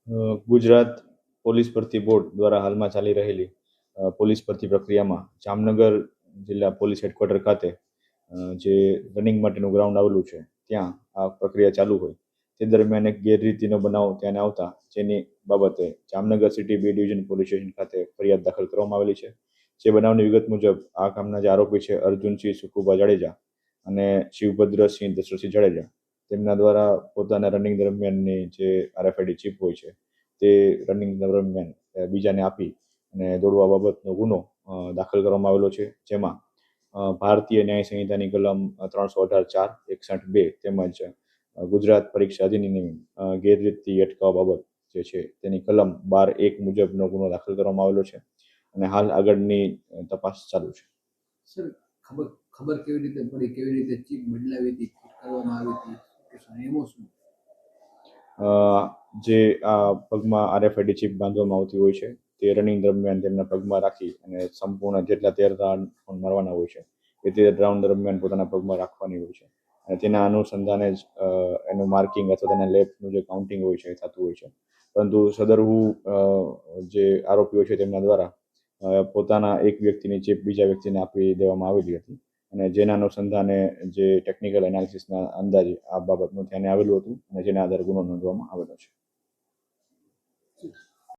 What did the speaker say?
Gujarat police ભરતી board દ્વારા હાલમાં ચાલી રહેલી પોલીસ ભરતી પ્રક્રિયામાં જામનગર જિલ્લા પોલીસ હેડક્વાર્ટર ખાતે જે રનિંગ માટેનું ગ્રાઉન્ડ આવેલું છે ત્યાં આ પ્રક્રિયા ચાલુ હોય તે દરમિયાન એક ગેરરીતિનો બનાવ ધ્યાને આવતા જેની બાબતે Jamnagar city B division police station ખાતે ફરિયાદ દાખલ કરવામાં આવેલી છે. જે બનાવની વિગત મુજબ આ કામના જે આરોપી છે અર્જુનસિંહ સુખુભા જાડેજા અને શિવભદ્રસિંહ દશરથસિંહ જાડેજા તેમના દ્વારા પોતાના રનિંગ દરમિયાનની જે RFID ચિપ હોય છે તે રનિંગ દરમિયાન બીજાને આપી અને દોડવા બાબતનો ગુનો દાખલ કરવામાં આવેલો છે. જેમાં ભારતીય ન્યાય સંહિતાની કલમ 318(4) 61(2) તેમજ ગુજરાત પરીક્ષા અધિનિયમ ગેરરીતિ અટકાવવા બાબત જે છે તેની કલમ 12(1) મુજબનો ગુનો દાખલ કરવામાં આવેલો છે અને હાલ આગળની તપાસ ચાલુ છે. સર, ખબર કેવી રીતે પડી, કેવી રીતે ચીપ બદલાવી હતી, કરવામાં આવી હતી, એમાં શું? જે આ પગમાં RFID ચિપ બાંધવામાં આવતી હોય છે તે રનિંગ દરમિયાન તેમના પગમાં રાખી અને સંપૂર્ણ જેટલા 13 રાઉન્ડ મારવાના હોય છે એ 13 રાઉન્ડ દરમિયાન પોતાના પગમાં રાખવાની હોય છે અને તેના અનુસંધાને જ એનું માર્કિંગ અથવા તેના લેફ્ટનું જે કાઉન્ટિંગ હોય છે એ થતું હોય છે. પરંતુ સદરવું જે આરોપીઓ છે તેમના દ્વારા પોતાના એક વ્યક્તિની ચિપ બીજા વ્યક્તિને આપી દેવામાં આવેલી હતી અને જેના અનુસંધાને જે ટેકનિકલ એનાલિસિસના અંદાજે આ બાબતનું ધ્યાને આવેલું હતું અને જેના આધારે ગુનો નોંધવામાં આવેલો છે.